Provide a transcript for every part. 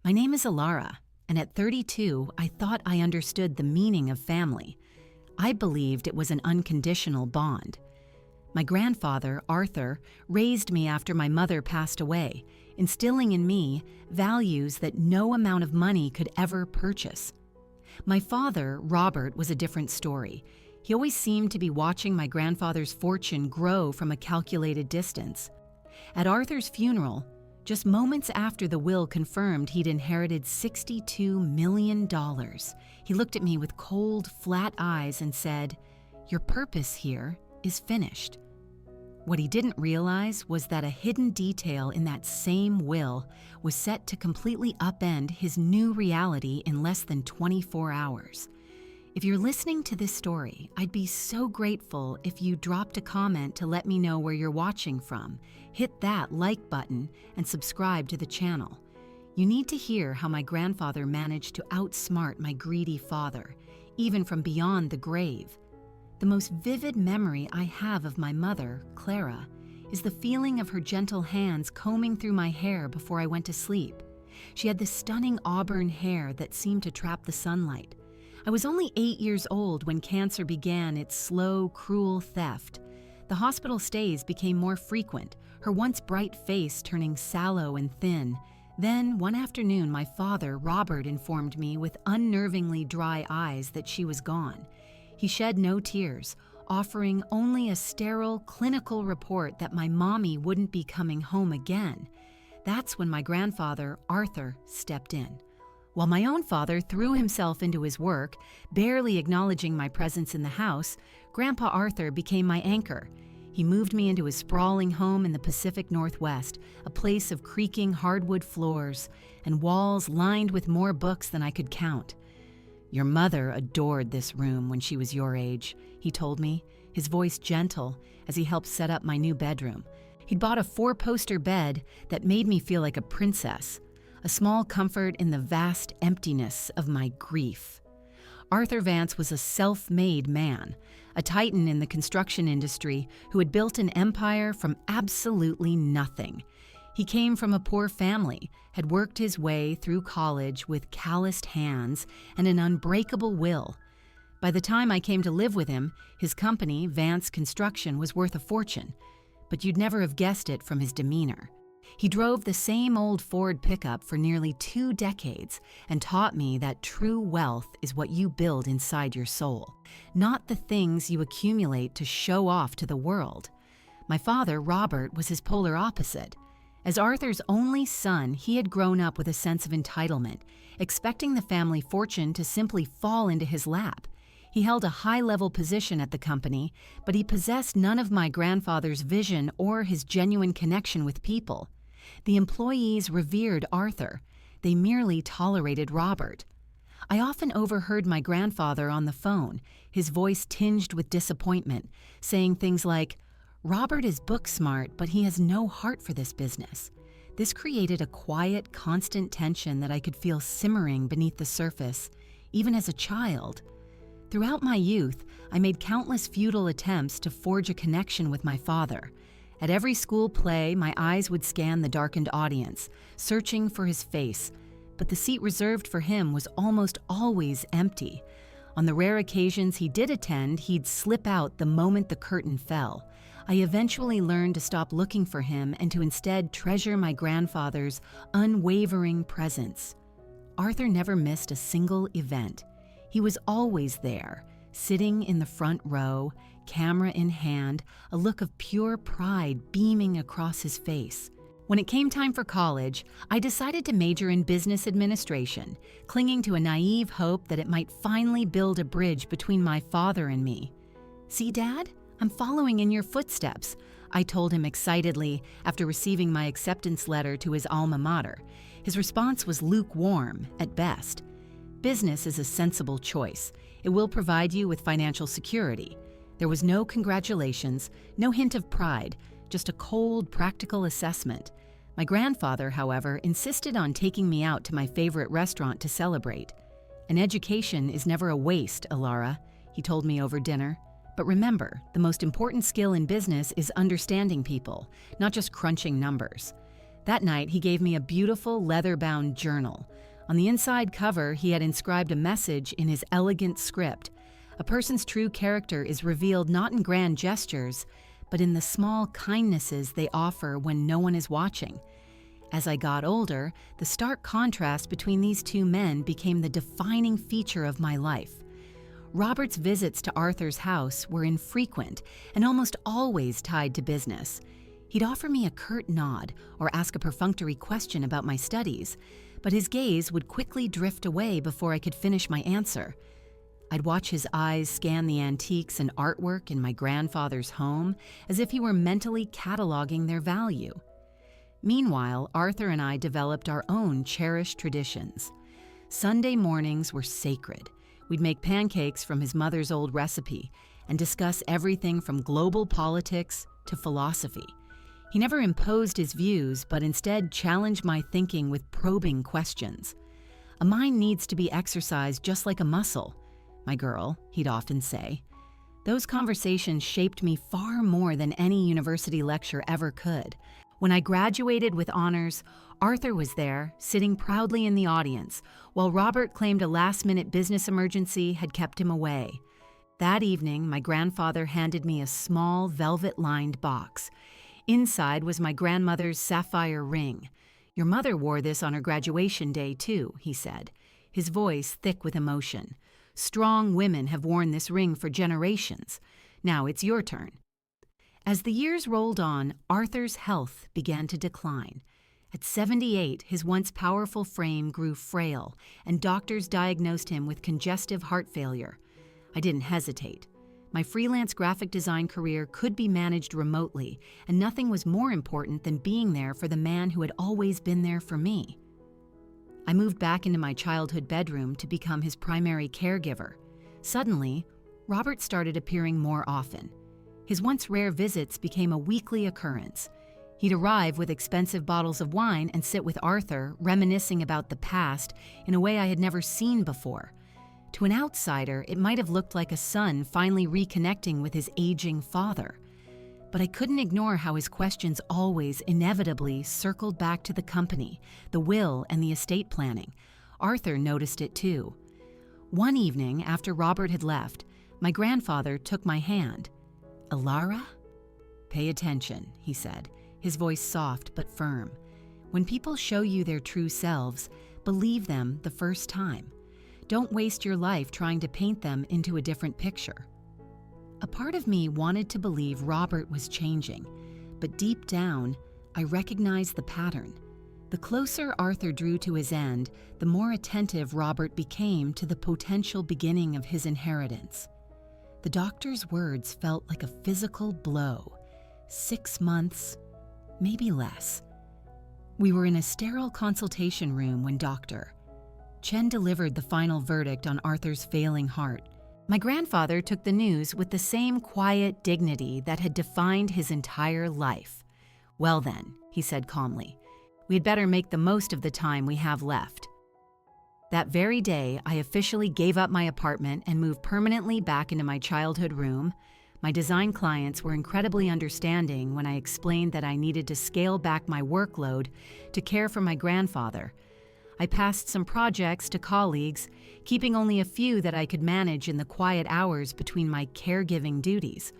My name is Alara, and at 32, I thought I understood the meaning of family. I believed it was an unconditional bond. My grandfather, Arthur, raised me after my mother passed away, instilling in me values that no amount of money could ever purchase. My father, Robert, was a different story. He always seemed to be watching my grandfather's fortune grow from a calculated distance. At Arthur's funeral, just moments after the will confirmed he'd inherited $62 million, he looked at me with cold, flat eyes and said, "Your purpose here is finished." What he didn't realize was that a hidden detail in that same will was set to completely upend his new reality in less than 24 hours. If you're listening to this story, I'd be so grateful if you dropped a comment to let me know where you're watching from. Hit that like button and subscribe to the channel. You need to hear how my grandfather managed to outsmart my greedy father, even from beyond the grave. The most vivid memory I have of my mother, Clara, is the feeling of her gentle hands combing through my hair before I went to sleep. She had this stunning auburn hair that seemed to trap the sunlight. I was only 8 years old when cancer began its slow, cruel theft. The hospital stays became more frequent, her once bright face turning sallow and thin. Then, one afternoon, my father, Robert, informed me with unnervingly dry eyes that she was gone. He shed no tears, offering only a sterile, clinical report that my mommy wouldn't be coming home again. That's when my grandfather, Arthur, stepped in. While my own father threw himself into his work, barely acknowledging my presence in the house, Grandpa Arthur became my anchor. He moved me into his sprawling home in the Pacific Northwest, a place of creaking hardwood floors and walls lined with more books than I could count. "Your mother adored this room when she was your age," he told me, his voice gentle as he helped set up my new bedroom. He'd bought a 4-poster bed that made me feel like a princess, a small comfort in the vast emptiness of my grief. Arthur Vance was a self-made man, a titan in the construction industry who had built an empire from absolutely nothing. He came from a poor family, had worked his way through college with calloused hands and an unbreakable will. By the time I came to live with him, his company, Vance Construction, was worth a fortune, but you'd never have guessed it from his demeanor. He drove the same old Ford pickup for nearly 2 decades and taught me that true wealth is what you build inside your soul, not the things you accumulate to show off to the world. My father, Robert, was his polar opposite. As Arthur's only son, he had grown up with a sense of entitlement, expecting the family fortune to simply fall into his lap. He held a high-level position at the company, but he possessed none of my grandfather's vision or his genuine connection with people. The employees revered Arthur. They merely tolerated Robert. I often overheard my grandfather on the phone, his voice tinged with disappointment, saying things like, "Robert is book smart, but he has no heart for this business." This created a quiet, constant tension that I could feel simmering beneath the surface, even as a child. Throughout my youth, I made countless futile attempts to forge a connection with my father. At every school play, my eyes would scan the darkened audience, searching for his face, but the seat reserved for him was almost always empty. On the rare occasions he did attend, he'd slip out the moment the curtain fell. I eventually learned to stop looking for him and to instead treasure my grandfather's unwavering presence. Arthur never missed a single event. He was always there, sitting in the front row, camera in hand, a look of pure pride beaming across his face. When it came time for college, I decided to major in business administration, clinging to a naive hope that it might finally build a bridge between my father and me. "See, Dad? I'm following in your footsteps," I told him excitedly after receiving my acceptance letter to his alma mater. His response was lukewarm, at best. Business is a sensible choice. It will provide you with financial security. There was no congratulations, no hint of pride, just a cold, practical assessment. My grandfather, however, insisted on taking me out to my favorite restaurant to celebrate. "An education is never a waste, Alara," he told me over dinner. "But remember, the most important skill in business is understanding people, not just crunching numbers." That night, he gave me a beautiful leather-bound journal, On the inside cover, he had inscribed a message in his elegant script. A person's true character is revealed not in grand gestures, but in the small kindnesses they offer when no one is watching. As I got older, the stark contrast between these two men became the defining feature of my life. Robert's visits to Arthur's house were infrequent and almost always tied to business. He'd offer me a curt nod or ask a perfunctory question about my studies, but his gaze would quickly drift away before I could finish my answer. I'd watch his eyes scan the antiques and artwork in my grandfather's home as if he were mentally cataloging their value. Meanwhile, Arthur and I developed our own cherished traditions. Sunday mornings were sacred. We'd make pancakes from his mother's old recipe and discuss everything from global politics to philosophy. He never imposed his views, but instead challenged my thinking with probing questions. A mind needs to be exercised just like a muscle. My girl, he'd often say. Those conversations shaped me far more than any university lecture ever could. When I graduated with honors, Arthur was there, sitting proudly in the audience, while Robert claimed a last-minute business emergency had kept him away. That evening, my grandfather handed me a small, velvet-lined box. Inside was my grandmother's sapphire ring. "Your mother wore this on her graduation day, too," he said, his voice thick with emotion. "Strong women have worn this ring for generations. Now it's your turn." As the years rolled on, Arthur's health began to decline. At 78, his once powerful frame grew frail, and doctors diagnosed him with congestive heart failure. I didn't hesitate. My freelance graphic design career could be managed remotely, and nothing was more important than being there for the man who had always been there for me. I moved back into my childhood bedroom to become his primary caregiver. Suddenly, Robert started appearing more often. His once rare visits became a weekly occurrence. He'd arrive with expensive bottles of wine and sit with Arthur, reminiscing about the past in a way I had never seen before. To an outsider, it might have looked like a son finally reconnecting with his aging father. But I couldn't ignore how his questions always, inevitably, circled back to the company, the will, and the estate planning. Arthur noticed it too. One evening, after Robert had left, my grandfather took my hand. "Alara? Pay attention," he said, his voice soft but firm. "When people show you their true selves, believe them the first time. Don't waste your life trying to paint them into a different picture." A part of me wanted to believe Robert was changing, but deep down, I recognized the pattern. The closer Arthur drew to his end, the more attentive Robert became to the potential beginning of his inheritance. The doctor's words felt like a physical blow. 6 months, maybe less. We were in a sterile consultation room when Chen delivered the final verdict on Arthur's failing heart. My grandfather took the news with the same quiet dignity that had defined his entire life. "Well then," he said calmly, "we'd better make the most of the time we have left." That very day, I officially gave up my apartment and moved permanently back into my childhood room. My design clients were incredibly understanding when I explained that I needed to scale back my workload to care for my grandfather. I passed some projects to colleagues, keeping only a few that I could manage in the quiet hours between my caregiving duties.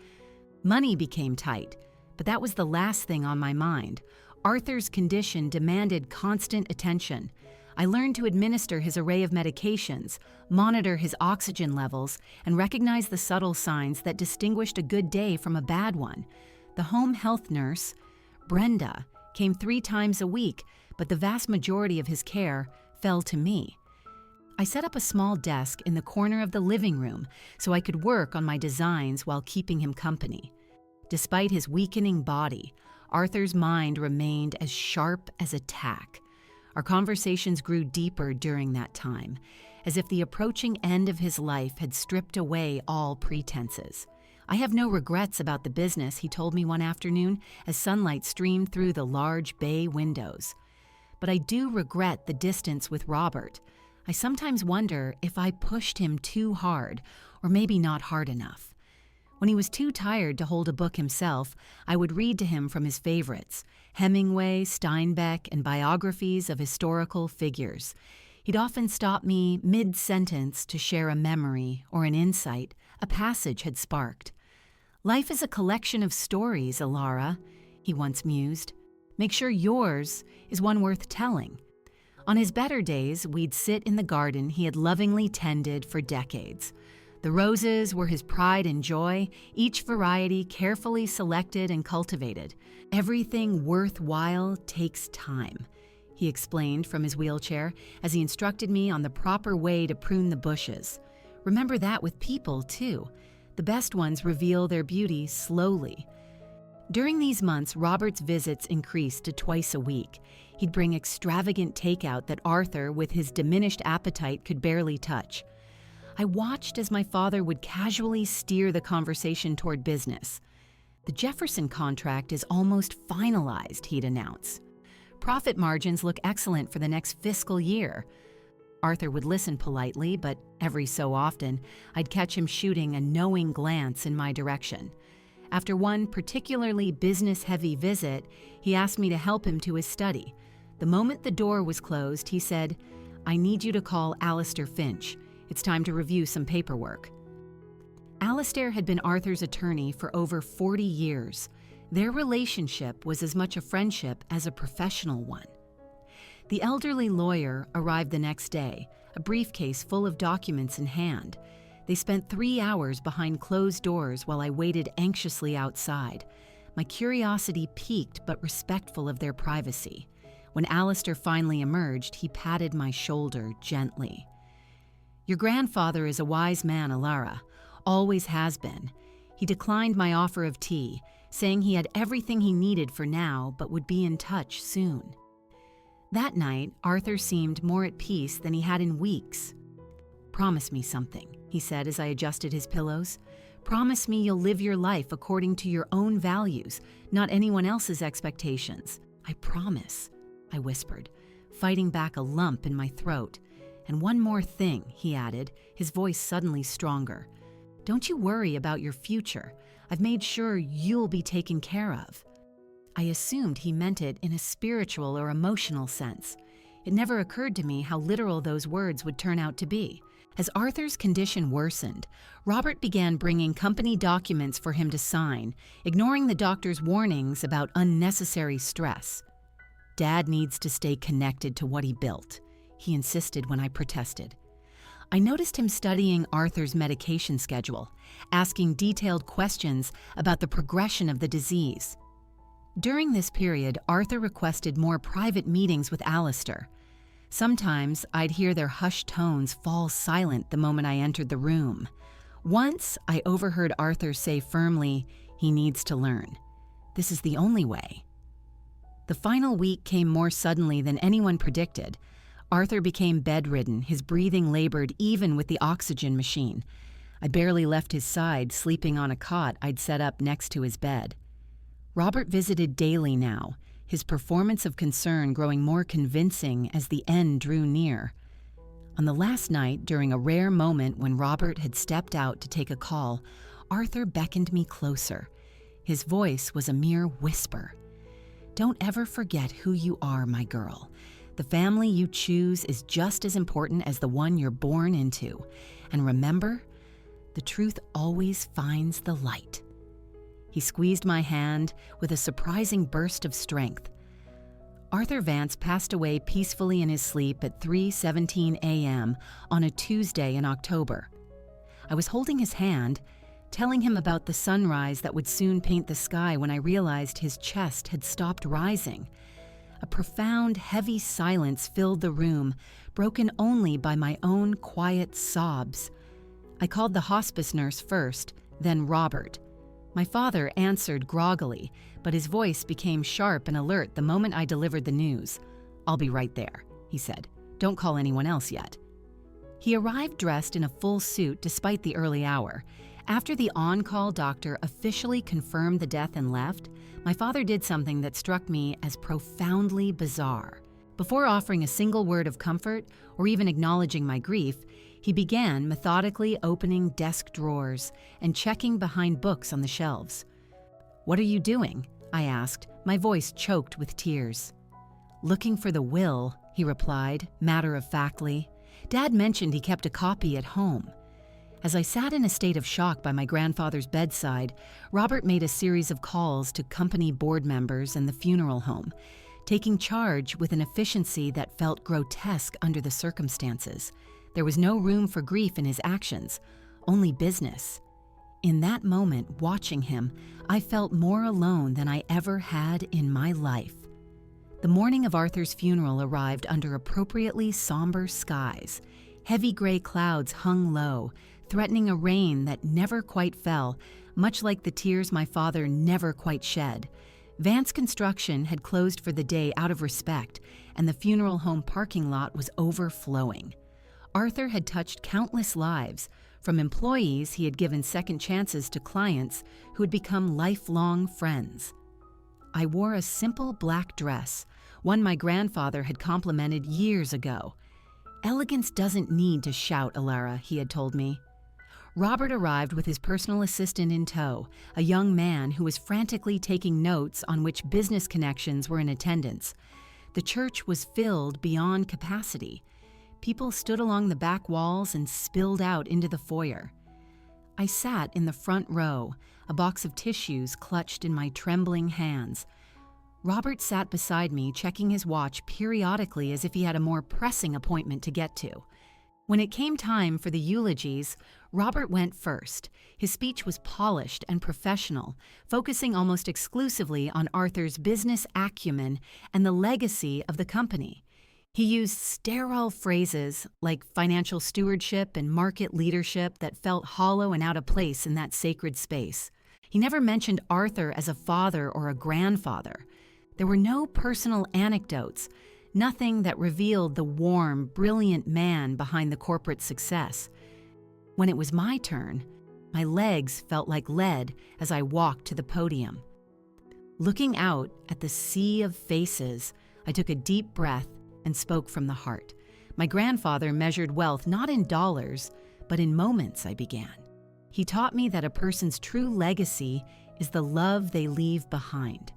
Money became tight, but that was the last thing on my mind. Arthur's condition demanded constant attention. I learned to administer his array of medications, monitor his oxygen levels, and recognize the subtle signs that distinguished a good day from a bad one. The home health nurse, Brenda, came 3 times a week, but the vast majority of his care fell to me. I set up a small desk in the corner of the living room so I could work on my designs while keeping him company. Despite his weakening body, Arthur's mind remained as sharp as a tack. Our conversations grew deeper during that time, as if the approaching end of his life had stripped away all pretenses. "I have no regrets about the business," he told me one afternoon as sunlight streamed through the large bay windows. "But I do regret the distance with Robert. I sometimes wonder if I pushed him too hard, or maybe not hard enough. When he was too tired to hold a book himself, I would read to him from his favorites, Hemingway, Steinbeck, and biographies of historical figures. He'd often stop me mid-sentence to share a memory or an insight a passage had sparked. "Life is a collection of stories, Alara," he once mused. "Make sure yours is one worth telling." On his better days, we'd sit in the garden he had lovingly tended for decades. The roses were his pride and joy, each variety carefully selected and cultivated. "Everything worthwhile takes time," he explained from his wheelchair as he instructed me on the proper way to prune the bushes. "Remember that with people, too. The best ones reveal their beauty slowly." During these months, Robert's visits increased to twice a week. He'd bring extravagant takeout that Arthur, with his diminished appetite, could barely touch. I watched as my father would casually steer the conversation toward business. "The Jefferson contract is almost finalized," he'd announce. "Profit margins look excellent for the next fiscal year." Arthur would listen politely, but every so often, I'd catch him shooting a knowing glance in my direction. After one particularly business-heavy visit, he asked me to help him to his study. The moment the door was closed, he said, "I need you to call Alistair Finch. It's time to review some paperwork." Alistair had been Arthur's attorney for over 40 years. Their relationship was as much a friendship as a professional one. The elderly lawyer arrived the next day, a briefcase full of documents in hand. They spent 3 hours behind closed doors while I waited anxiously outside. My curiosity piqued but respectful of their privacy. When Alistair finally emerged, he patted my shoulder gently. "Your grandfather is a wise man, Alara. Always has been." He declined my offer of tea, saying he had everything he needed for now but would be in touch soon. That night, Arthur seemed more at peace than he had in weeks. "Promise me something," he said as I adjusted his pillows. "Promise me you'll live your life according to your own values, not anyone else's expectations." "I promise," I whispered, fighting back a lump in my throat. "And one more thing," he added, his voice suddenly stronger. "Don't you worry about your future. I've made sure you'll be taken care of." I assumed he meant it in a spiritual or emotional sense. It never occurred to me how literal those words would turn out to be. As Arthur's condition worsened, Robert began bringing company documents for him to sign, ignoring the doctor's warnings about unnecessary stress. "Dad needs to stay connected to what he built," he insisted when I protested. I noticed him studying Arthur's medication schedule, asking detailed questions about the progression of the disease. During this period, Arthur requested more private meetings with Alistair. Sometimes I'd hear their hushed tones fall silent the moment I entered the room. Once I overheard Arthur say firmly, "He needs to learn. This is the only way." The final week came more suddenly than anyone predicted. Arthur became bedridden, his breathing labored even with the oxygen machine. I barely left his side, sleeping on a cot I'd set up next to his bed. Robert visited daily now, his performance of concern growing more convincing as the end drew near. On the last night, during a rare moment when Robert had stepped out to take a call, Arthur beckoned me closer. His voice was a mere whisper. "Don't ever forget who you are, my girl. The family you choose is just as important as the one you're born into. And remember, the truth always finds the light." He squeezed my hand with a surprising burst of strength. Arthur Vance passed away peacefully in his sleep at 3:17 a.m. on a Tuesday in October. I was holding his hand, telling him about the sunrise that would soon paint the sky when I realized his chest had stopped rising. A profound, heavy silence filled the room, broken only by my own quiet sobs. I called the hospice nurse first, then Robert. My father answered groggily, but his voice became sharp and alert the moment I delivered the news. "I'll be right there," he said. "Don't call anyone else yet." He arrived dressed in a full suit despite the early hour. After the on-call doctor officially confirmed the death and left, my father did something that struck me as profoundly bizarre. Before offering a single word of comfort or even acknowledging my grief, he began methodically opening desk drawers and checking behind books on the shelves. "What are you doing?" I asked, my voice choked with tears. "Looking for the will," he replied, matter-of-factly. Dad mentioned he kept a copy at home. As I sat in a state of shock by my grandfather's bedside, Robert made a series of calls to company board members and the funeral home, taking charge with an efficiency that felt grotesque under the circumstances. There was no room for grief in his actions, only business. In that moment, watching him, I felt more alone than I ever had in my life. The morning of Arthur's funeral arrived under appropriately somber skies. Heavy gray clouds hung low, threatening a rain that never quite fell, much like the tears my father never quite shed. Vance Construction had closed for the day out of respect, and the funeral home parking lot was overflowing. Arthur had touched countless lives. From employees, he had given second chances to clients who had become lifelong friends. I wore a simple black dress, one my grandfather had complimented years ago. "Elegance doesn't need to shout, Alara," he had told me. Robert arrived with his personal assistant in tow, a young man who was frantically taking notes on which business connections were in attendance. The church was filled beyond capacity. People stood along the back walls and spilled out into the foyer. I sat in the front row, a box of tissues clutched in my trembling hands. Robert sat beside me, checking his watch periodically as if he had a more pressing appointment to get to. When it came time for the eulogies, Robert went first. His speech was polished and professional, focusing almost exclusively on Arthur's business acumen and the legacy of the company. He used sterile phrases like financial stewardship and market leadership that felt hollow and out of place in that sacred space. He never mentioned Arthur as a father or a grandfather. There were no personal anecdotes, nothing that revealed the warm, brilliant man behind the corporate success. When it was my turn, my legs felt like lead as I walked to the podium. Looking out at the sea of faces, I took a deep breath and spoke from the heart. My grandfather measured wealth not in dollars, but in moments, I began. He taught me that a person's true legacy is the love they leave behind.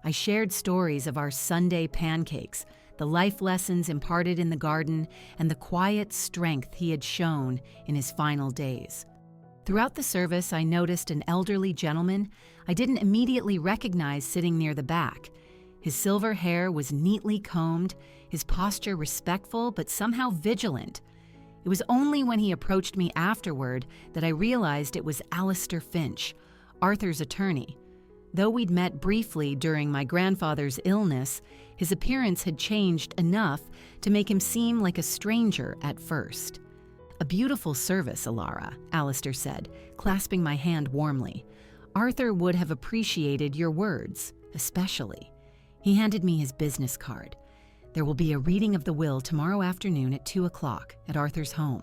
I shared stories of our Sunday pancakes, the life lessons imparted in the garden, and the quiet strength he had shown in his final days. Throughout the service, I noticed an elderly gentleman I didn't immediately recognize sitting near the back. His silver hair was neatly combed, his posture respectful but somehow vigilant. It was only when he approached me afterward that I realized it was Alistair Finch, Arthur's attorney. Though we'd met briefly during my grandfather's illness, his appearance had changed enough to make him seem like a stranger at first. "A beautiful service, Alara," Alistair said, clasping my hand warmly. "Arthur would have appreciated your words, especially." He handed me his business card. "There will be a reading of the will tomorrow afternoon at 2 o'clock at Arthur's home.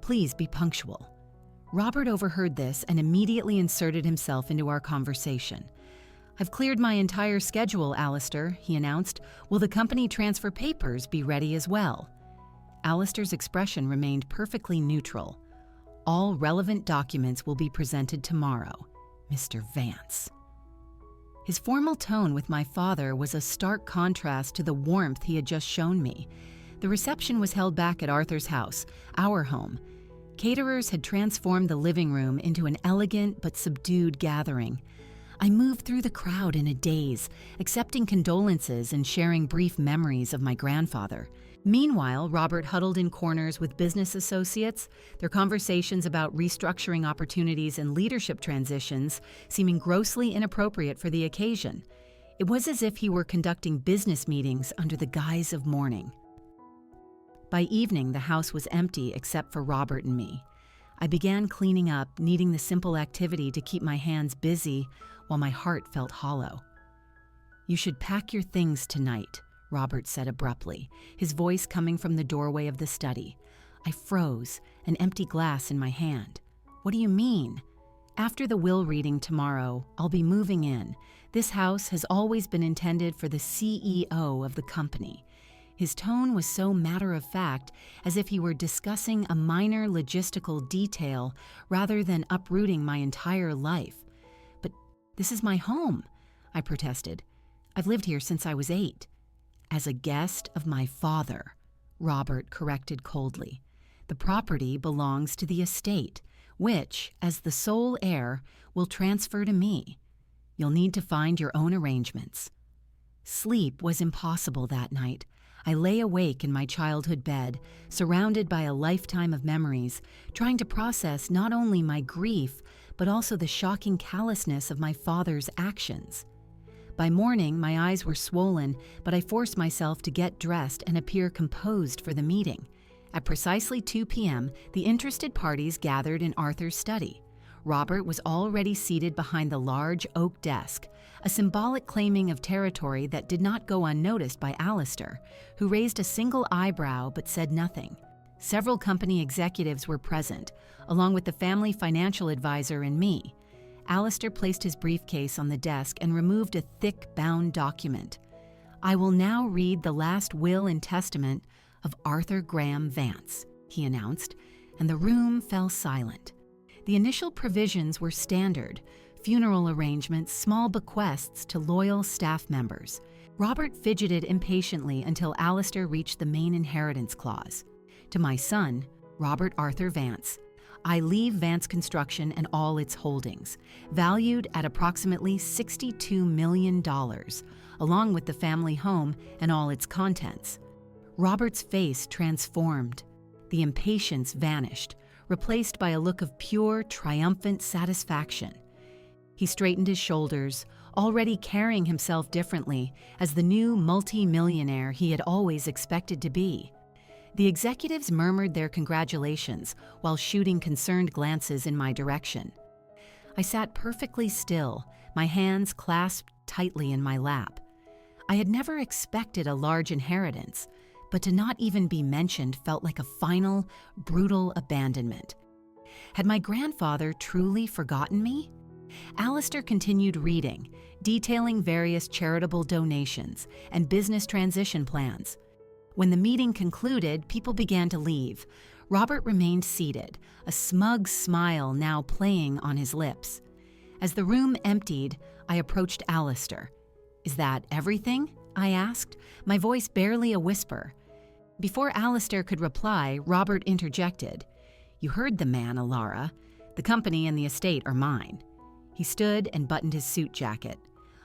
Please be punctual." Robert overheard this and immediately inserted himself into our conversation. "I've cleared my entire schedule, Alistair," he announced. "Will the company transfer papers be ready as well?" Alistair's expression remained perfectly neutral. "All relevant documents will be presented tomorrow, Mr. Vance." His formal tone with my father was a stark contrast to the warmth he had just shown me. The reception was held back at Arthur's house, our home. Caterers had transformed the living room into an elegant but subdued gathering. I moved through the crowd in a daze, accepting condolences and sharing brief memories of my grandfather. Meanwhile, Robert huddled in corners with business associates, their conversations about restructuring opportunities and leadership transitions seeming grossly inappropriate for the occasion. It was as if he were conducting business meetings under the guise of mourning. By evening, the house was empty except for Robert and me. I began cleaning up, needing the simple activity to keep my hands busy while my heart felt hollow. "You should pack your things tonight," Robert said abruptly, his voice coming from the doorway of the study. I froze, an empty glass in my hand. "What do you mean?" "After the will reading tomorrow, I'll be moving in. This house has always been intended for the CEO of the company." His tone was so matter-of-fact, as if he were discussing a minor logistical detail rather than uprooting my entire life. "But this is my home," I protested. "I've lived here since I was 8. As a guest of my father, Robert corrected coldly. The property belongs to the estate, which, as the sole heir, will transfer to me. You'll need to find your own arrangements. Sleep was impossible that night. I lay awake in my childhood bed, surrounded by a lifetime of memories, trying to process not only my grief, but also the shocking callousness of my father's actions. By morning, my eyes were swollen, but I forced myself to get dressed and appear composed for the meeting. At precisely 2 p.m., the interested parties gathered in Arthur's study. Robert was already seated behind the large oak desk, a symbolic claiming of territory that did not go unnoticed by Alistair, who raised a single eyebrow but said nothing. Several company executives were present, along with the family financial advisor and me. Alistair placed his briefcase on the desk and removed a thick, bound document. "I will now read the last will and testament of Arthur Graham Vance," he announced, and the room fell silent. The initial provisions were standard: funeral arrangements, small bequests to loyal staff members. Robert fidgeted impatiently until Alistair reached the main inheritance clause. "To my son, Robert Arthur Vance, I leave Vance Construction and all its holdings, valued at approximately $62 million, along with the family home and all its contents." Robert's face transformed. The impatience vanished, replaced by a look of pure, triumphant satisfaction. He straightened his shoulders, already carrying himself differently as the new multi-millionaire he had always expected to be. The executives murmured their congratulations while shooting concerned glances in my direction. I sat perfectly still, my hands clasped tightly in my lap. I had never expected a large inheritance, but to not even be mentioned felt like a final, brutal abandonment. Had my grandfather truly forgotten me? Alistair continued reading, detailing various charitable donations and business transition plans. When the meeting concluded, people began to leave. Robert remained seated, a smug smile now playing on his lips. As the room emptied, I approached Alistair. "Is that everything?" I asked, my voice barely a whisper. Before Alistair could reply, Robert interjected. "You heard the man, Alara. The company and the estate are mine." He stood and buttoned his suit jacket.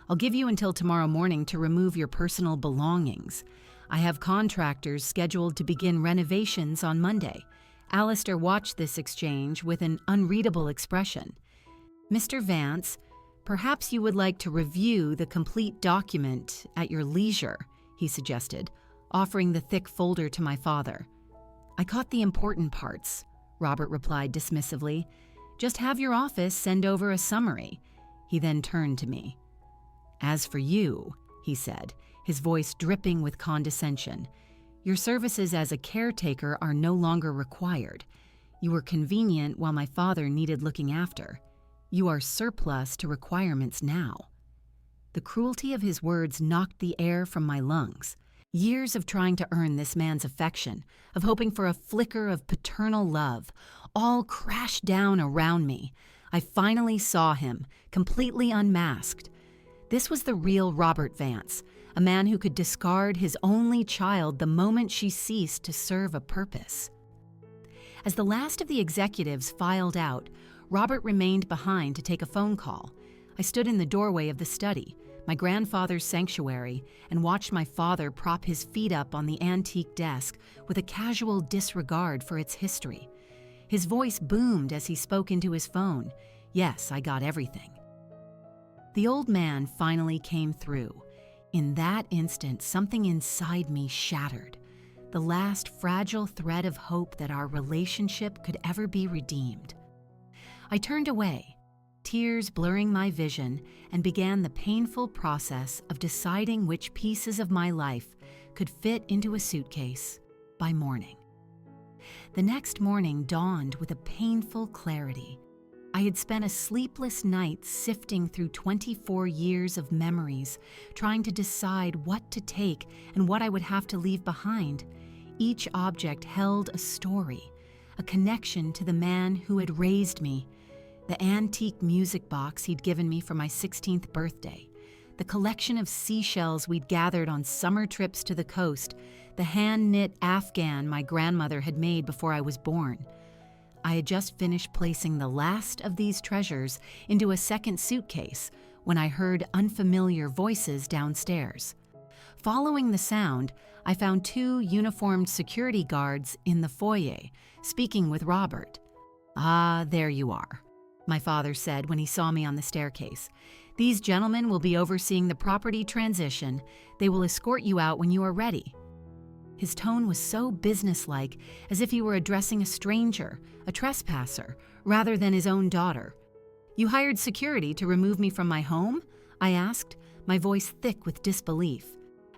"I'll give you until tomorrow morning to remove your personal belongings. I have contractors scheduled to begin renovations on Monday." Alistair watched this exchange with an unreadable expression. "Mr. Vance, perhaps you would like to review the complete document at your leisure," he suggested, offering the thick folder to my father. "I caught the important parts," Robert replied dismissively. "Just have your office send over a summary." He then turned to me. "As for you," he said, his voice dripping with condescension, "your services as a caretaker are no longer required. You were convenient while my father needed looking after. You are surplus to requirements now." The cruelty of his words knocked the air from my lungs. Years of trying to earn this man's affection, of hoping for a flicker of paternal love, all crashed down around me. I finally saw him, completely unmasked. This was the real Robert Vance, a man who could discard his only child the moment she ceased to serve a purpose. As the last of the executives filed out, Robert remained behind to take a phone call. I stood in the doorway of the study, my grandfather's sanctuary, and watched my father prop his feet up on the antique desk with a casual disregard for its history. His voice boomed as he spoke into his phone. "Yes, I got everything." The old man finally came through. In that instant, something inside me shattered. The last fragile thread of hope that our relationship could ever be redeemed. I turned away, tears blurring my vision, and began the painful process of deciding which pieces of my life could fit into a suitcase by morning. The next morning dawned with a painful clarity. I had spent a sleepless night sifting through 24 years of memories, trying to decide what to take and what I would have to leave behind. Each object held a story, a connection to the man who had raised me. The antique music box he'd given me for my 16th birthday, The collection of seashells we'd gathered on summer trips to the coast, the hand-knit Afghan my grandmother had made before I was born. I had just finished placing the last of these treasures into a second suitcase when I heard unfamiliar voices downstairs. Following the sound, I found 2 uniformed security guards in the foyer, speaking with Robert. "Ah, there you are," my father said when he saw me on the staircase. "These gentlemen will be overseeing the property transition. They will escort you out when you are ready." His tone was so businesslike, as if he were addressing a stranger, a trespasser, rather than his own daughter. "You hired security to remove me from my home?" I asked, my voice thick with disbelief.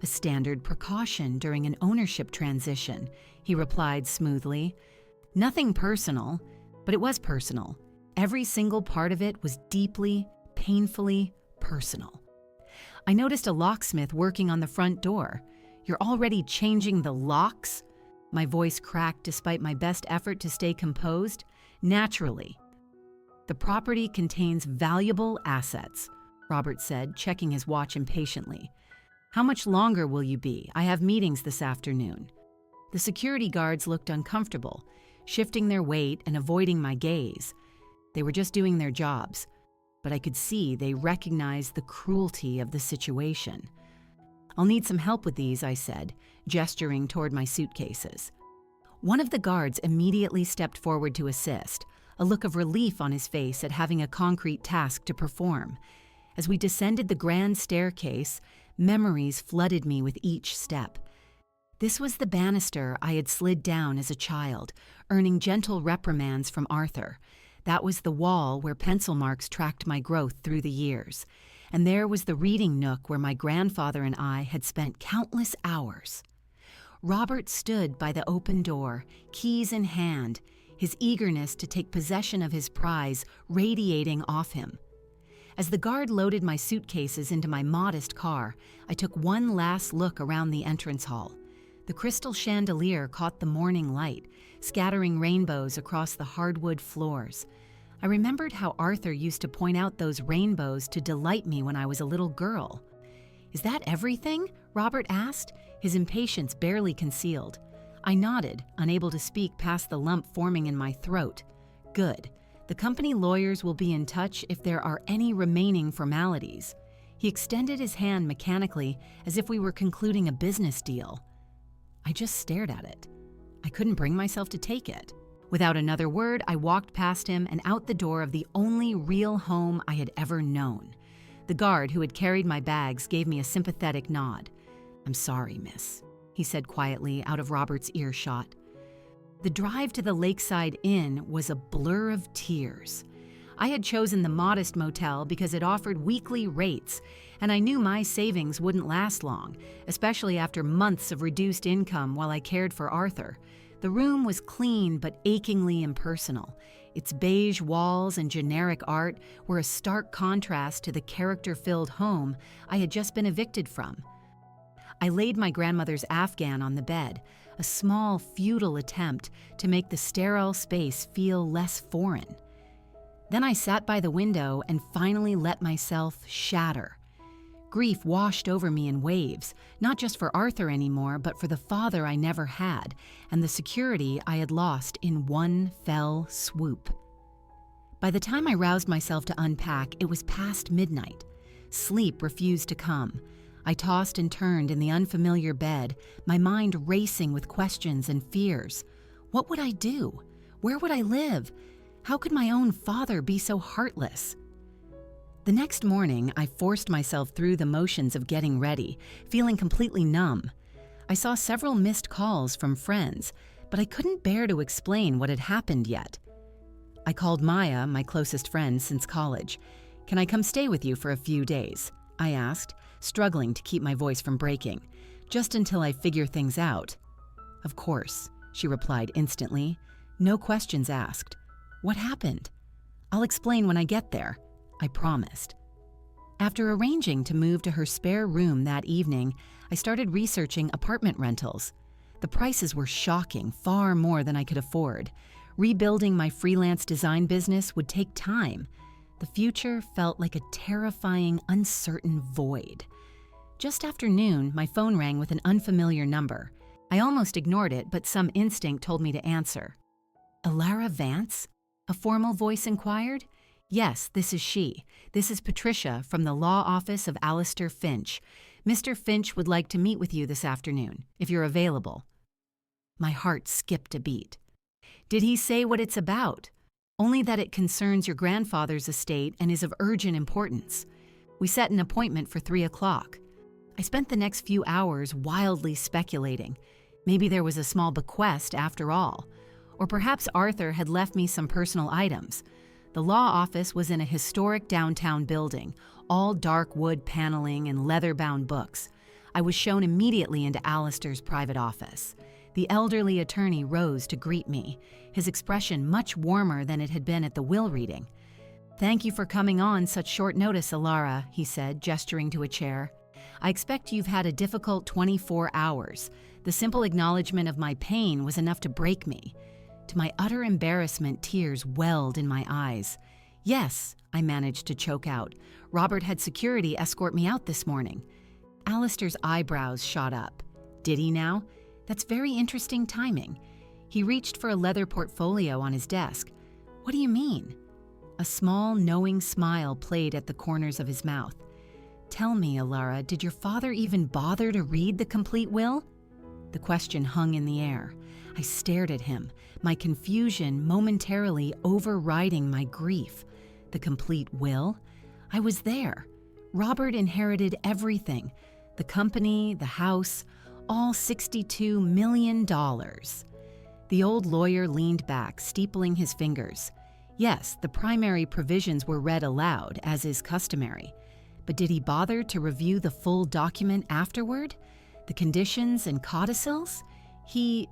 "A standard precaution during an ownership transition," he replied smoothly. "Nothing personal, but it was personal. Every single part of it was deeply, painfully personal. I noticed a locksmith working on the front door. You're already changing the locks?" My voice cracked despite my best effort to stay composed. "Naturally. The property contains valuable assets," Robert said, checking his watch impatiently. "How much longer will you be? I have meetings this afternoon." The security guards looked uncomfortable, shifting their weight and avoiding my gaze. They were just doing their jobs, but I could see they recognized the cruelty of the situation. "I'll need some help with these," I said, gesturing toward my suitcases. One of the guards immediately stepped forward to assist, a look of relief on his face at having a concrete task to perform. As we descended the grand staircase, memories flooded me with each step. This was the banister I had slid down as a child, earning gentle reprimands from Arthur. That was the wall where pencil marks tracked my growth through the years. And there was the reading nook where my grandfather and I had spent countless hours. Robert stood by the open door, keys in hand, his eagerness to take possession of his prize radiating off him. As the guard loaded my suitcases into my modest car, I took one last look around the entrance hall. The crystal chandelier caught the morning light, scattering rainbows across the hardwood floors. I remembered how Arthur used to point out those rainbows to delight me when I was a little girl. "Is that everything?" Robert asked, his impatience barely concealed. I nodded, unable to speak past the lump forming in my throat. "Good. The company lawyers will be in touch if there are any remaining formalities." He extended his hand mechanically, as if we were concluding a business deal. I just stared at it. I couldn't bring myself to take it. Without another word, I walked past him and out the door of the only real home I had ever known. The guard who had carried my bags gave me a sympathetic nod. "I'm sorry, miss," he said quietly out of Robert's earshot. The drive to the Lakeside Inn was a blur of tears. I had chosen the modest motel because it offered weekly rates, and I knew my savings wouldn't last long, especially after months of reduced income while I cared for Arthur. The room was clean but achingly impersonal. Its beige walls and generic art were a stark contrast to the character-filled home I had just been evicted from. I laid my grandmother's Afghan on the bed, a small, futile attempt to make the sterile space feel less foreign. Then I sat by the window and finally let myself shatter. Grief washed over me in waves, not just for Arthur anymore, but for the father I never had, and the security I had lost in one fell swoop. By the time I roused myself to unpack, it was past midnight. Sleep refused to come. I tossed and turned in the unfamiliar bed, my mind racing with questions and fears. What would I do? Where would I live? How could my own father be so heartless? The next morning, I forced myself through the motions of getting ready, feeling completely numb. I saw several missed calls from friends, but I couldn't bear to explain what had happened yet. I called Maya, my closest friend since college. "Can I come stay with you for a few days?" I asked, struggling to keep my voice from breaking. "Just until I figure things out." "Of course," she replied instantly. No questions asked. "What happened?" "I'll explain when I get there," I promised. After arranging to move to her spare room that evening, I started researching apartment rentals. The prices were shocking, far more than I could afford. Rebuilding my freelance design business would take time. The future felt like a terrifying, uncertain void. Just after noon, my phone rang with an unfamiliar number. I almost ignored it, but some instinct told me to answer. "Alara Vance?" a formal voice inquired. "Yes, this is she. This is Patricia from the law office of Alistair Finch. Mr. Finch would like to meet with you this afternoon, if you're available." My heart skipped a beat. Did he say what it's about? Only that it concerns your grandfather's estate and is of urgent importance. We set an appointment for 3 o'clock. I spent the next few hours wildly speculating. Maybe there was a small bequest after all. Or perhaps Arthur had left me some personal items. The law office was in a historic downtown building, all dark wood paneling and leather-bound books. I was shown immediately into Alistair's private office. The elderly attorney rose to greet me, his expression much warmer than it had been at the will reading. "Thank you for coming on such short notice, Alara," he said, gesturing to a chair. "I expect you've had a difficult 24 hours. The simple acknowledgement of my pain was enough to break me." To my utter embarrassment, tears welled in my eyes. "Yes," I managed to choke out. "Robert had security escort me out this morning." Alistair's eyebrows shot up. "Did he now? That's very interesting timing." He reached for a leather portfolio on his desk. "What do you mean?" A small, knowing smile played at the corners of his mouth. "Tell me, Alara, did your father even bother to read the complete will?" The question hung in the air. I stared at him, my confusion momentarily overriding my grief. The complete will? I was there. Robert inherited everything. The company, the house, all $62 million. The old lawyer leaned back, steepling his fingers. Yes, the primary provisions were read aloud, as is customary. But did he bother to review the full document afterward? The conditions and codicils? He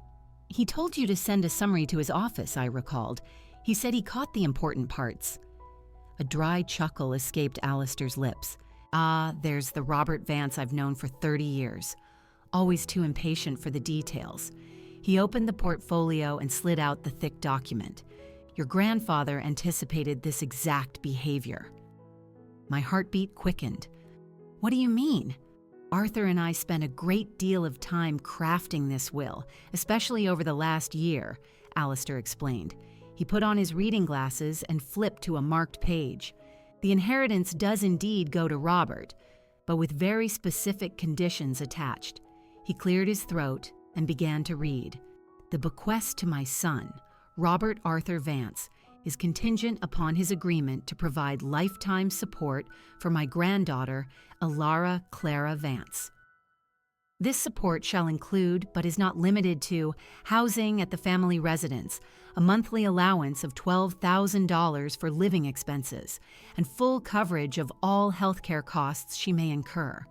told you to send a summary to his office, I recalled. He said he caught the important parts. A dry chuckle escaped Alistair's lips. "Ah, there's the Robert Vance I've known for 30 years. Always too impatient for the details." He opened the portfolio and slid out the thick document. "Your grandfather anticipated this exact behavior." My heartbeat quickened. "What do you mean?" "Arthur and I spent a great deal of time crafting this will, especially over the last year," Alistair explained. He put on his reading glasses and flipped to a marked page. "The inheritance does indeed go to Robert, but with very specific conditions attached." He cleared his throat and began to read. "The bequest to my son, Robert Arthur Vance, is contingent upon his agreement to provide lifetime support for my granddaughter, Alara Clara Vance. This support shall include, but is not limited to, housing at the family residence, a monthly allowance of $12,000 for living expenses, and full coverage of all healthcare costs she may incur."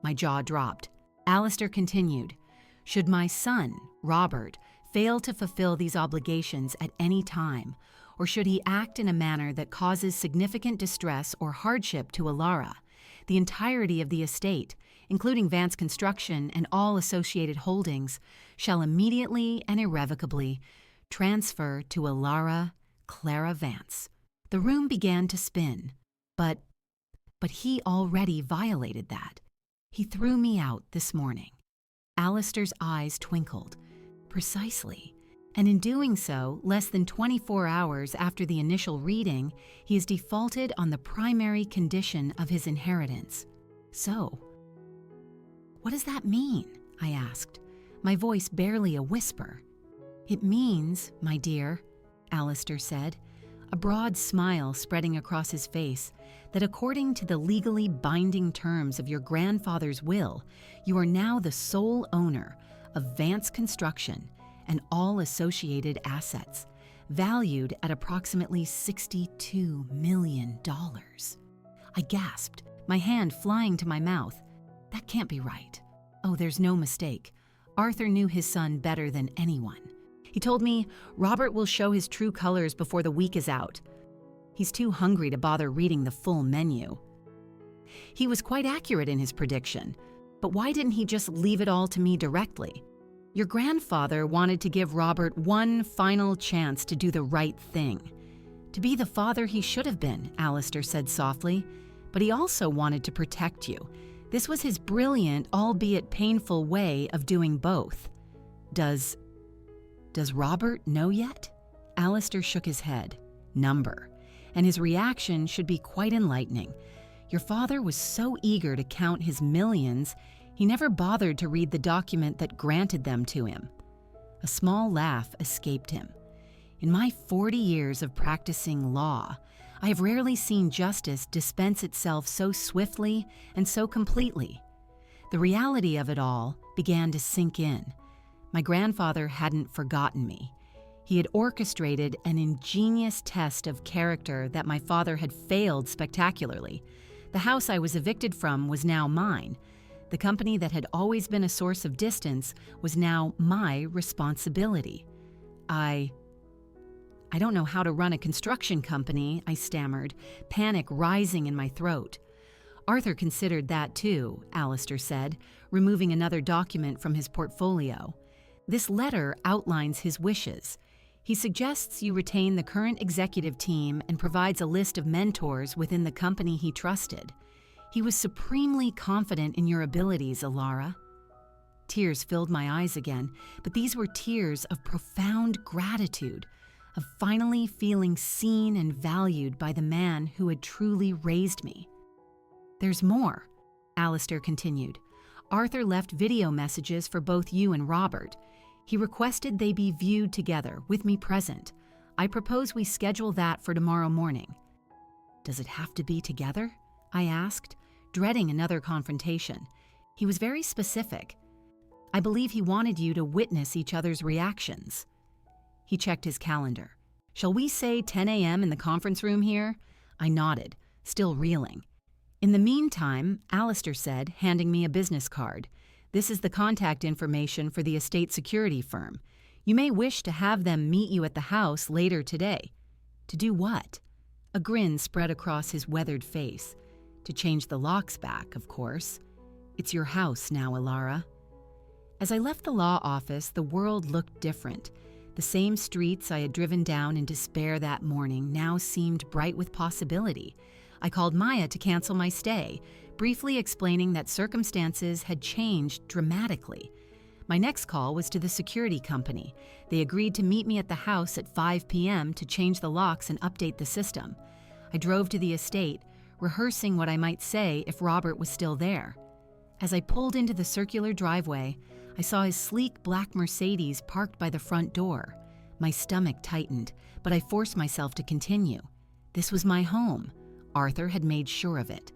My jaw dropped. Alistair continued, "Should my son, Robert, fail to fulfill these obligations at any time, or should he act in a manner that causes significant distress or hardship to Alara, the entirety of the estate, including Vance Construction and all associated holdings, shall immediately and irrevocably transfer to Alara Clara Vance." The room began to spin, but he already violated that. He threw me out this morning. Alistair's eyes twinkled. Precisely. And in doing so, less than 24 hours after the initial reading, he has defaulted on the primary condition of his inheritance. So, what does that mean? I asked, my voice barely a whisper. "It means, my dear," Alistair said, a broad smile spreading across his face, "that according to the legally binding terms of your grandfather's will, you are now the sole owner of Vance Construction and all associated assets, valued at approximately $62 million. I gasped, my hand flying to my mouth. That can't be right. Oh, there's no mistake. Arthur knew his son better than anyone. He told me Robert will show his true colors before the week is out. He's too hungry to bother reading the full menu. He was quite accurate in his prediction, but why didn't he just leave it all to me directly? Your grandfather wanted to give Robert one final chance to do the right thing, To be the father he should have been, Alistair said softly, but he also wanted to protect you. This was his brilliant, albeit painful way of doing both. Does Robert know yet? Alistair shook his head. Number. And his reaction should be quite enlightening. Your father was so eager to count his millions, he never bothered to read the document that granted them to him. A small laugh escaped him. In my 40 years of practicing law, I have rarely seen justice dispense itself so swiftly and so completely. The reality of it all began to sink in. My grandfather hadn't forgotten me. He had orchestrated an ingenious test of character that my father had failed spectacularly. The house I was evicted from was now mine. The company that had always been a source of distance was now my responsibility. I don't know how to run a construction company, I stammered, panic rising in my throat. Arthur considered that too, Alistair said, removing another document from his portfolio. This letter outlines his wishes. He suggests you retain the current executive team and provides a list of mentors within the company he trusted. He was supremely confident in your abilities, Alara. Tears filled my eyes again, but these were tears of profound gratitude, of finally feeling seen and valued by the man who had truly raised me. There's more, Alistair continued. Arthur left video messages for both you and Robert. He requested they be viewed together, with me present. I propose we schedule that for tomorrow morning. Does it have to be together? I asked, dreading another confrontation. He was very specific. I believe he wanted you to witness each other's reactions. He checked his calendar. Shall we say 10 a.m. in the conference room here? I nodded, still reeling. In the meantime, Alistair said, handing me a business card, this is the contact information for the estate security firm. You may wish to have them meet you at the house later today. To do what? A grin spread across his weathered face. To change the locks back, of course. It's your house now, Alara. As I left the law office, the world looked different. The same streets I had driven down in despair that morning now seemed bright with possibility. I called Maya to cancel my stay, briefly explaining that circumstances had changed dramatically. My next call was to the security company. They agreed to meet me at the house at 5 p.m. to change the locks and update the system. I drove to the estate, rehearsing what I might say if Robert was still there. As I pulled into the circular driveway, I saw his sleek black Mercedes parked by the front door. My stomach tightened, but I forced myself to continue. This was my home. Arthur had made sure of it.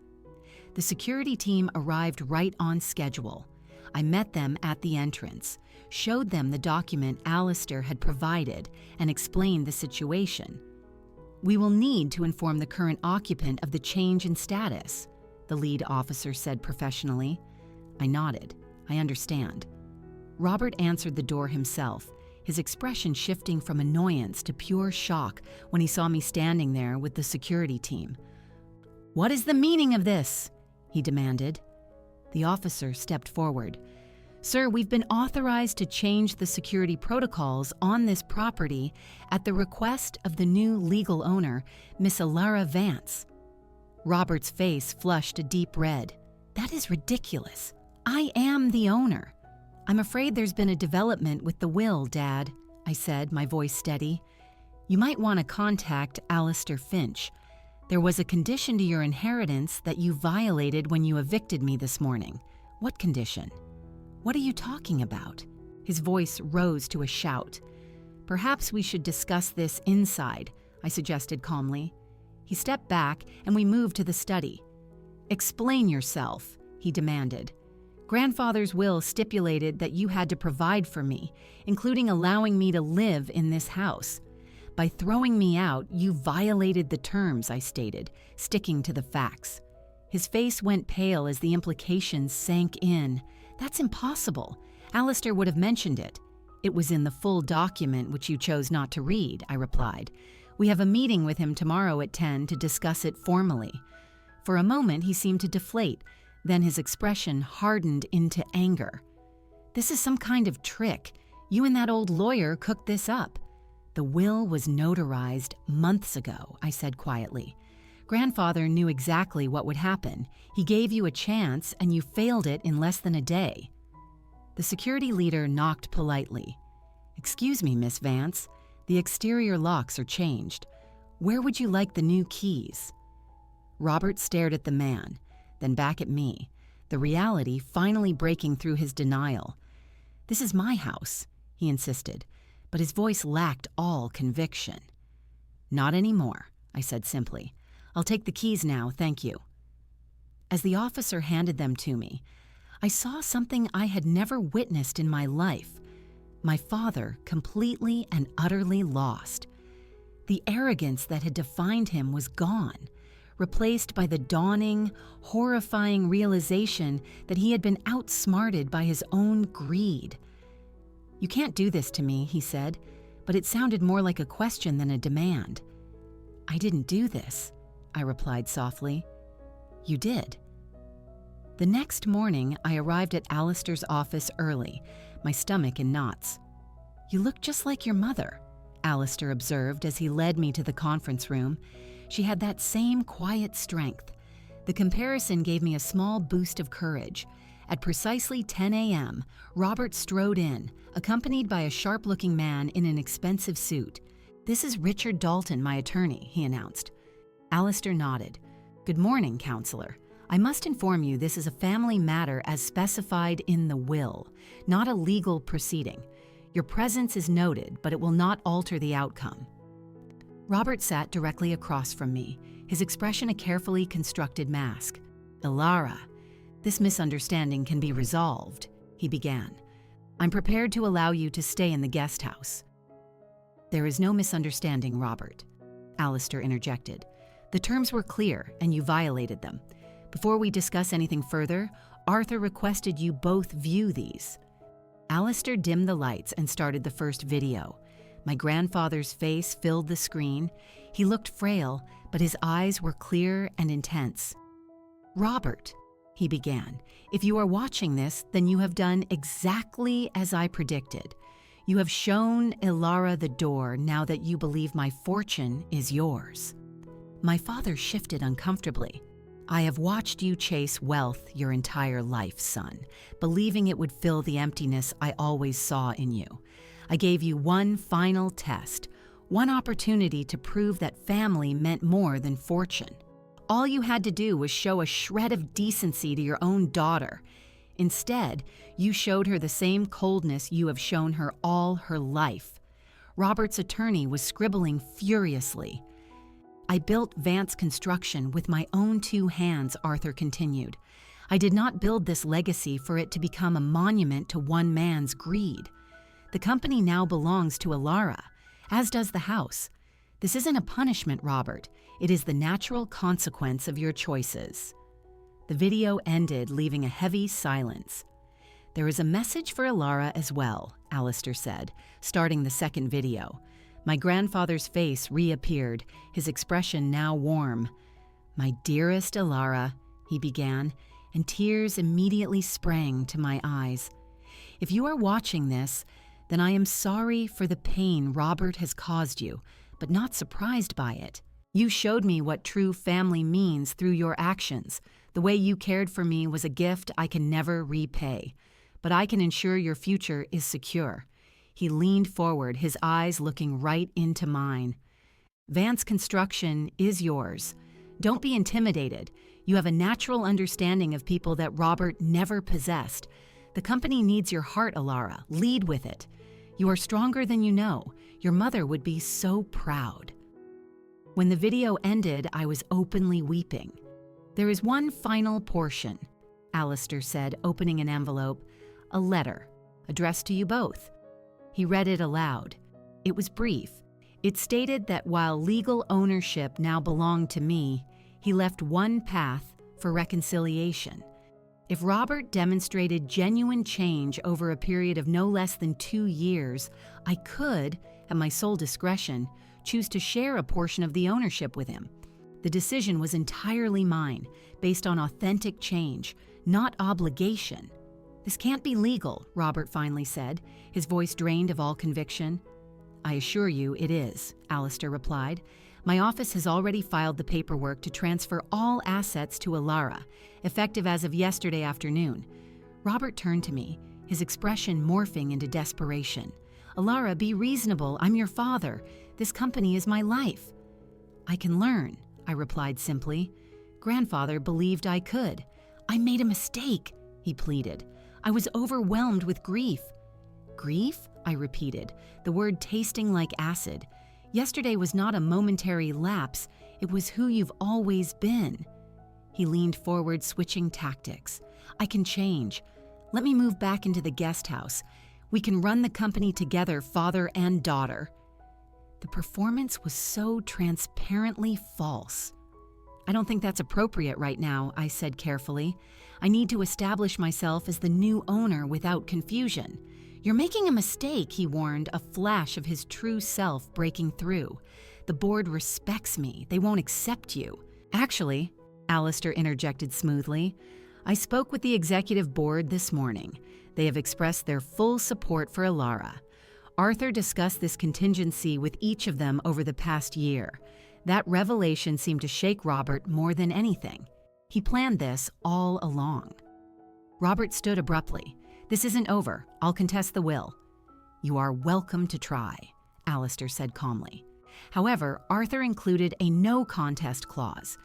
The security team arrived right on schedule. I met them at the entrance, showed them the document Alistair had provided, and explained the situation. We will need to inform the current occupant of the change in status, the lead officer said professionally. I nodded. I understand. Robert answered the door himself, his expression shifting from annoyance to pure shock when he saw me standing there with the security team. What is the meaning of this? He demanded. The officer stepped forward. Sir, we've been authorized to change the security protocols on this property at the request of the new legal owner, Miss Alara Vance. Robert's face flushed a deep red. That is ridiculous. I am the owner. I'm afraid there's been a development with the will, Dad, I said, my voice steady. You might want to contact Alistair Finch. There was a condition to your inheritance that you violated when you evicted me this morning. What condition? What are you talking about? His voice rose to a shout. Perhaps we should discuss this inside, I suggested calmly. He stepped back and we moved to the study. Explain yourself, he demanded. Grandfather's will stipulated that you had to provide for me, including allowing me to live in this house. By throwing me out, you violated the terms, I stated, sticking to the facts. His face went pale as the implications sank in. That's impossible. Alistair would have mentioned it. It was in the full document which you chose not to read, I replied. We have a meeting with him tomorrow at 10 to discuss it formally. For a moment, he seemed to deflate. Then his expression hardened into anger. This is some kind of trick. You and that old lawyer cooked this up. The will was notarized months ago, I said quietly. Grandfather knew exactly what would happen. He gave you a chance and you failed it in less than a day. The security leader knocked politely. Excuse me, Miss Vance. The exterior locks are changed. Where would you like the new keys? Robert stared at the man, then back at me, the reality finally breaking through his denial. This is my house, he insisted, but his voice lacked all conviction. Not anymore, I said simply. I'll take the keys now, thank you. As the officer handed them to me, I saw something I had never witnessed in my life. My father completely and utterly lost. The arrogance that had defined him was gone, replaced by the dawning, horrifying realization that he had been outsmarted by his own greed. You can't do this to me, he said, but it sounded more like a question than a demand. I didn't do this, I replied softly. You did. The next morning, I arrived at Alistair's office early, my stomach in knots. You look just like your mother, Alistair observed as he led me to the conference room. She had that same quiet strength. The comparison gave me a small boost of courage. At precisely 10 a.m., Robert strode in, accompanied by a sharp-looking man in an expensive suit. This is Richard Dalton, my attorney, he announced. Alistair nodded. Good morning, counselor. I must inform you this is a family matter as specified in the will, not a legal proceeding. Your presence is noted, but it will not alter the outcome. Robert sat directly across from me, his expression a carefully constructed mask. Ilara, this misunderstanding can be resolved, he began. I'm prepared to allow you to stay in the guest house. There is no misunderstanding, Robert, Alistair interjected. The terms were clear, and you violated them. Before we discuss anything further, Arthur requested you both view these. Alistair dimmed the lights and started the first video. My grandfather's face filled the screen. He looked frail, but his eyes were clear and intense. Robert, he began, if you are watching this, then you have done exactly as I predicted. You have shown Ilara the door now that you believe my fortune is yours. My father shifted uncomfortably. I have watched you chase wealth your entire life, son, believing it would fill the emptiness I always saw in you. I gave you one final test, one opportunity to prove that family meant more than fortune. All you had to do was show a shred of decency to your own daughter. Instead, you showed her the same coldness you have shown her all her life. Robert's attorney was scribbling furiously. I built Vance Construction with my own 2 hands, Arthur continued. I did not build this legacy for it to become a monument to one man's greed. The company now belongs to Ilara, as does the house. This isn't a punishment, Robert. It is the natural consequence of your choices. The video ended, leaving a heavy silence. There is a message for Ilara as well, Alistair said, starting the second video. My grandfather's face reappeared, his expression now warm. My dearest Ilara, he began, and tears immediately sprang to my eyes. If you are watching this, then I am sorry for the pain Robert has caused you, but not surprised by it. You showed me what true family means through your actions. The way you cared for me was a gift I can never repay, but I can ensure your future is secure. He leaned forward, his eyes looking right into mine. Vance Construction is yours. Don't be intimidated. You have a natural understanding of people that Robert never possessed. The company needs your heart, Ilara. Lead with it. You are stronger than you know. Your mother would be so proud. When the video ended, I was openly weeping. There is one final portion, Alistair said, opening an envelope. A letter, addressed to you both. He read it aloud. It was brief. It stated that while legal ownership now belonged to me, he left one path for reconciliation. If Robert demonstrated genuine change over a period of no less than 2 years, I could, at my sole discretion, choose to share a portion of the ownership with him. The decision was entirely mine, based on authentic change, not obligation. This can't be legal, Robert finally said, his voice drained of all conviction. I assure you it is, Alistair replied. My office has already filed the paperwork to transfer all assets to Alara, effective as of yesterday afternoon. Robert turned to me, his expression morphing into desperation. Alara, be reasonable. I'm your father. This company is my life. I can learn, I replied simply. Grandfather believed I could. I made a mistake, he pleaded. I was overwhelmed with grief. Grief? I repeated, the word tasting like acid. Yesterday was not a momentary lapse. It was who you've always been. He leaned forward, switching tactics. I can change. Let me move back into the guest house. We can run the company together, father and daughter. The performance was so transparently false. I don't think that's appropriate right now, I said carefully. I need to establish myself as the new owner without confusion. You're making a mistake, he warned, a flash of his true self breaking through. The board respects me. They won't accept you. Actually, Alistair interjected smoothly, I spoke with the executive board this morning. They have expressed their full support for Alara. Arthur discussed this contingency with each of them over the past year. That revelation seemed to shake Robert more than anything. He planned this all along. Robert stood abruptly. This isn't over. I'll contest the will. You are welcome to try, Alistair said calmly. However, Arthur included a no contest clause.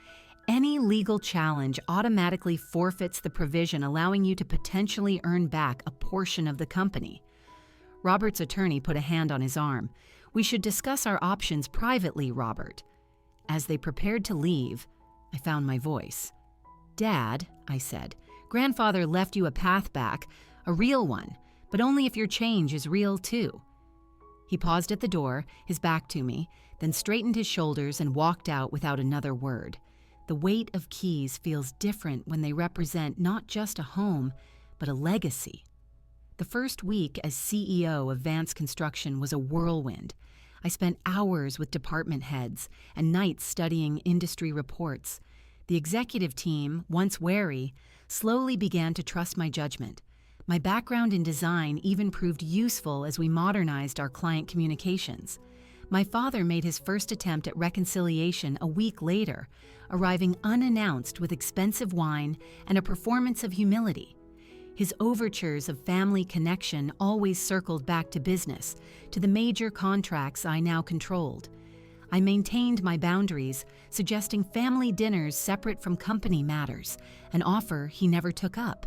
Any legal challenge automatically forfeits the provision allowing you to potentially earn back a portion of the company. Robert's attorney put a hand on his arm. We should discuss our options privately, Robert. As they prepared to leave, I found my voice. Dad, I said, Grandfather left you a path back, a real one, but only if your change is real too. He paused at the door, his back to me, then straightened his shoulders and walked out without another word. The weight of keys feels different when they represent not just a home, but a legacy. The first week as CEO of Vance Construction was a whirlwind. I spent hours with department heads and nights studying industry reports. The executive team, once wary, slowly began to trust my judgment. My background in design even proved useful as we modernized our client communications. My father made his first attempt at reconciliation a week later, arriving unannounced with expensive wine and a performance of humility. His overtures of family connection always circled back to business, to the major contracts I now controlled. I maintained my boundaries, suggesting family dinners separate from company matters, an offer he never took up.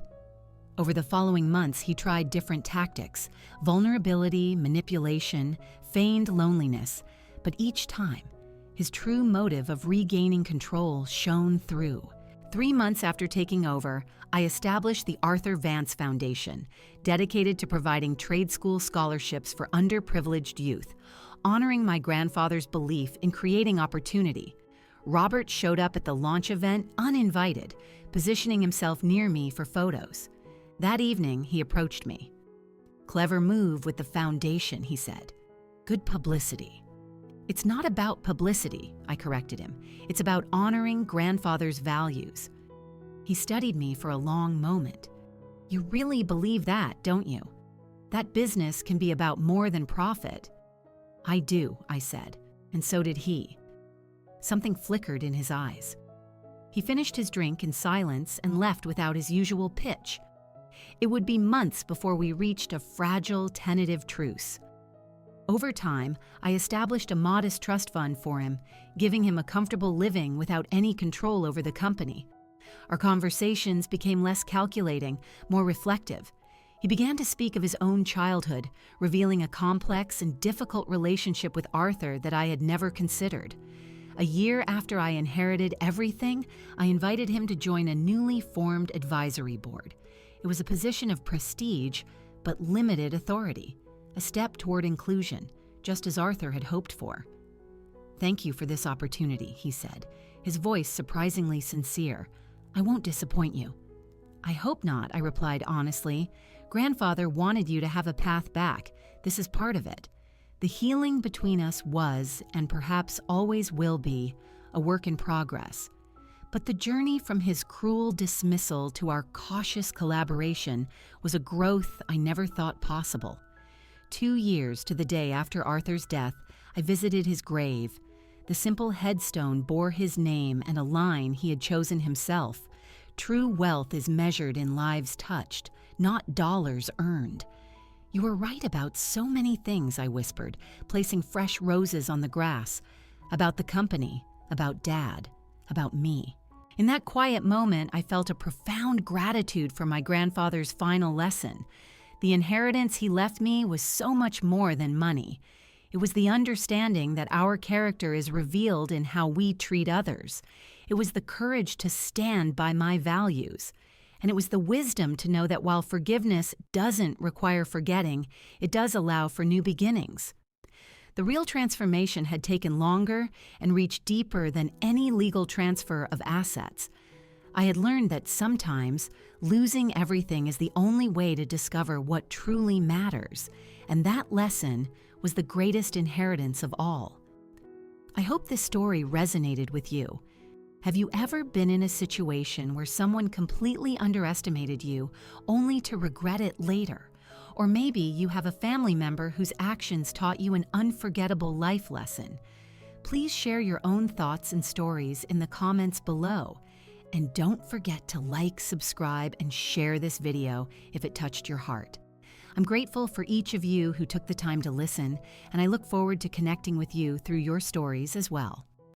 Over the following months, he tried different tactics: vulnerability, manipulation, feigned loneliness, but each time, his true motive of regaining control shone through. 3 months after taking over, I established the Arthur Vance Foundation, dedicated to providing trade school scholarships for underprivileged youth, honoring my grandfather's belief in creating opportunity. Robert showed up at the launch event uninvited, positioning himself near me for photos. That evening, he approached me. Clever move with the foundation, he said. Good publicity. It's not about publicity, I corrected him. It's about honoring grandfather's values. He studied me for a long moment. You really believe that, don't you? That business can be about more than profit. I do, I said, and so did he. Something flickered in his eyes. He finished his drink in silence and left without his usual pitch. It would be months before we reached a fragile, tentative truce. Over time, I established a modest trust fund for him, giving him a comfortable living without any control over the company. Our conversations became less calculating, more reflective. He began to speak of his own childhood, revealing a complex and difficult relationship with Arthur that I had never considered. A year after I inherited everything, I invited him to join a newly formed advisory board. It was a position of prestige, but limited authority, a step toward inclusion, just as Arthur had hoped for. Thank you for this opportunity, he said, his voice surprisingly sincere. I won't disappoint you. I hope not, I replied honestly. Grandfather wanted you to have a path back. This is part of it. The healing between us was, and perhaps always will be, a work in progress. But the journey from his cruel dismissal to our cautious collaboration was a growth I never thought possible. 2 years to the day after Arthur's death, I visited his grave. The simple headstone bore his name and a line he had chosen himself. True wealth is measured in lives touched, not dollars earned. You were right about so many things, I whispered, placing fresh roses on the grass. About the company, about Dad, about me. In that quiet moment, I felt a profound gratitude for my grandfather's final lesson. The inheritance he left me was so much more than money. It was the understanding that our character is revealed in how we treat others. It was the courage to stand by my values. And it was the wisdom to know that while forgiveness doesn't require forgetting, it does allow for new beginnings. The real transformation had taken longer and reached deeper than any legal transfer of assets. I had learned that sometimes losing everything is the only way to discover what truly matters, and that lesson was the greatest inheritance of all. I hope this story resonated with you. Have you ever been in a situation where someone completely underestimated you only to regret it later? Or maybe you have a family member whose actions taught you an unforgettable life lesson. Please share your own thoughts and stories in the comments below. And don't forget to like, subscribe, and share this video if it touched your heart. I'm grateful for each of you who took the time to listen, and I look forward to connecting with you through your stories as well.